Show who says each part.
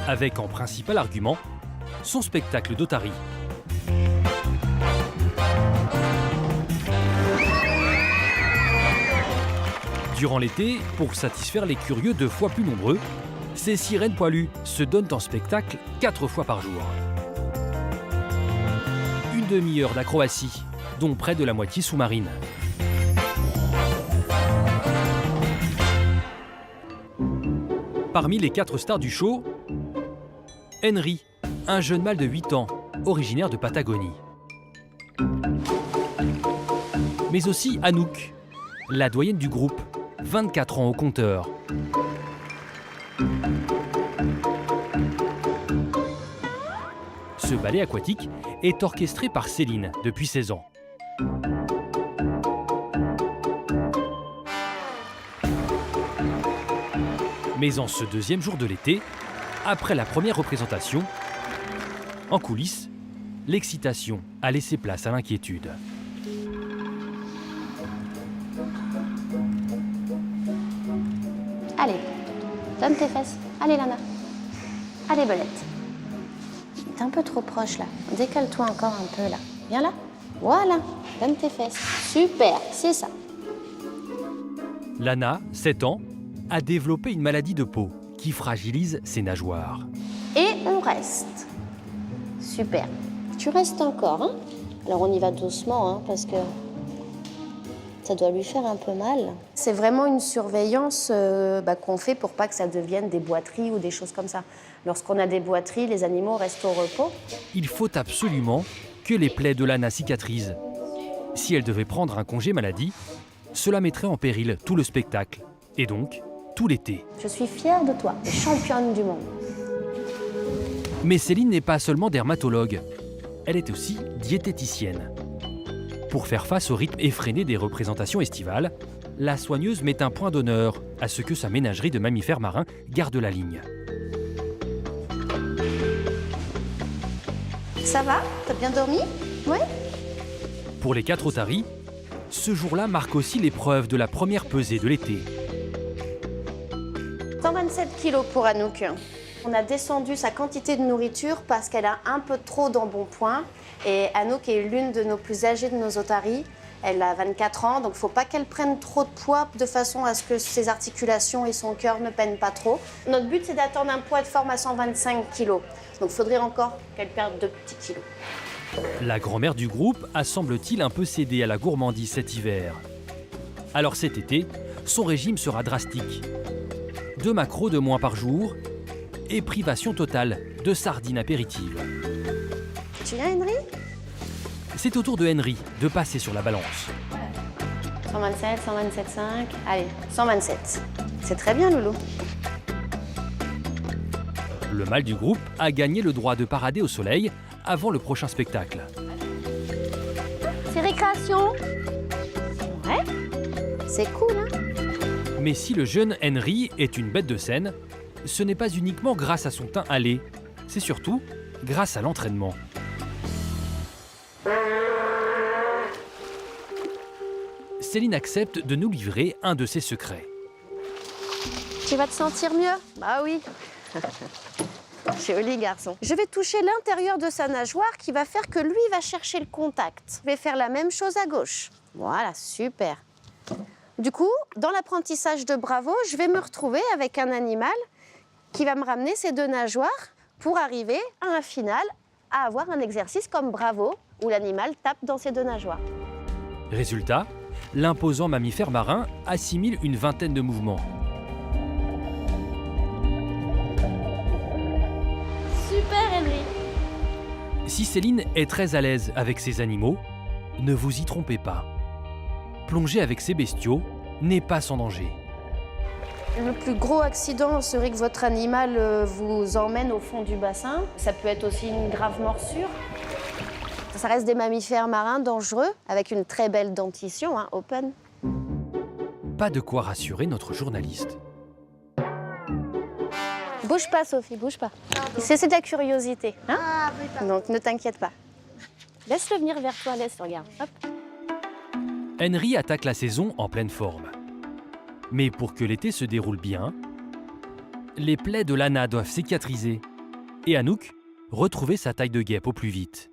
Speaker 1: avec en principal argument son spectacle d'otarie. Durant l'été, pour satisfaire les curieux 2 fois plus nombreux, ces sirènes poilues se donnent en spectacle 4 fois par jour. Une demi-heure d'acrobatie, dont près de la moitié sous-marine. Parmi les 4 stars du show, Henry, un jeune mâle de 8 ans, originaire de Patagonie. Mais aussi Anouk, la doyenne du groupe, 24 ans au compteur. Ce ballet aquatique est orchestré par Céline depuis 16 ans. Mais en ce 2e jour de l'été, après la première représentation, en coulisses, l'excitation a laissé place à l'inquiétude.
Speaker 2: Allez, donne tes fesses. Allez, Lana. Allez, belette. T'es un peu trop proche, là. Décale-toi encore un peu, là. Viens là. Voilà, donne tes fesses. Super, c'est ça.
Speaker 1: Lana, 7 ans, a développé une maladie de peau qui fragilise ses nageoires.
Speaker 2: Et on reste. Super. Tu restes encore, hein? Alors on y va doucement, hein, parce que ça doit lui faire un peu mal. C'est vraiment une surveillance qu'on fait pour pas que ça devienne des boiteries ou des choses comme ça. Lorsqu'on a des boiteries, les animaux restent au repos.
Speaker 1: Il faut absolument que les plaies de Lana cicatrisent. Si elle devait prendre un congé maladie, cela mettrait en péril tout le spectacle, et donc tout l'été.
Speaker 2: Je suis fière de toi, championne du monde.
Speaker 1: Mais Céline n'est pas seulement dermatologue, elle est aussi diététicienne. Pour faire face au rythme effréné des représentations estivales, la soigneuse met un point d'honneur à ce que sa ménagerie de mammifères marins garde la ligne.
Speaker 2: Ça va? T'as bien dormi? Ouais?
Speaker 1: Pour les 4 otaries, ce jour-là marque aussi l'épreuve de la première pesée de l'été.
Speaker 2: 127 kilos pour Anouk. On a descendu sa quantité de nourriture parce qu'elle a un peu trop d'embonpoint. Et Anouk est l'une de nos plus âgées de nos otaries. Elle a 24 ans, donc il ne faut pas qu'elle prenne trop de poids de façon à ce que ses articulations et son cœur ne peinent pas trop. Notre but, c'est d'atteindre un poids de forme à 125 kilos. Donc il faudrait encore qu'elle perde 2 petits kilos.
Speaker 1: La grand-mère du groupe a, semble-t-il, un peu cédé à la gourmandise cet hiver. Alors cet été, son régime sera drastique. 2 maquereaux de moins par jour et privation totale de sardines apéritives.
Speaker 2: Tu viens, Henry?
Speaker 1: C'est au tour de Henry de passer sur la balance.
Speaker 2: 127, 127,5. Allez, 127. C'est très bien, Loulou.
Speaker 1: Le mâle du groupe a gagné le droit de parader au soleil avant le prochain spectacle.
Speaker 2: C'est récréation? Ouais. C'est cool, hein?
Speaker 1: Mais si le jeune Henry est une bête de scène, ce n'est pas uniquement grâce à son teint hâlé, c'est surtout grâce à l'entraînement. Céline accepte de nous livrer un de ses secrets.
Speaker 2: Tu vas te sentir mieux? Bah oui. Joli garçon. Je vais toucher l'intérieur de sa nageoire qui va faire que lui va chercher le contact. Je vais faire la même chose à gauche. Voilà, super. Du coup, dans l'apprentissage de Bravo, je vais me retrouver avec un animal qui va me ramener ces 2 nageoires pour arriver à un final, à avoir un exercice comme Bravo, où l'animal tape dans ses 2 nageoires.
Speaker 1: Résultat, l'imposant mammifère marin assimile une vingtaine de mouvements.
Speaker 2: Super, Henry.
Speaker 1: Si Céline est très à l'aise avec ces animaux, ne vous y trompez pas. Plonger avec ces bestiaux n'est pas sans danger.
Speaker 2: Le plus gros accident serait que votre animal vous emmène au fond du bassin. Ça peut être aussi une grave morsure. Ça reste des mammifères marins dangereux, avec une très belle dentition, hein, open.
Speaker 1: Pas de quoi rassurer notre journaliste.
Speaker 2: Bouge pas, Sophie, bouge pas. C'est de la curiosité, hein? Donc ne t'inquiète pas. Laisse-le venir vers toi, laisse, regarde. Hop.
Speaker 1: Henry attaque la saison en pleine forme. Mais pour que l'été se déroule bien, les plaies de Lana doivent cicatriser Et Anouk retrouvait sa taille de guêpe au plus vite.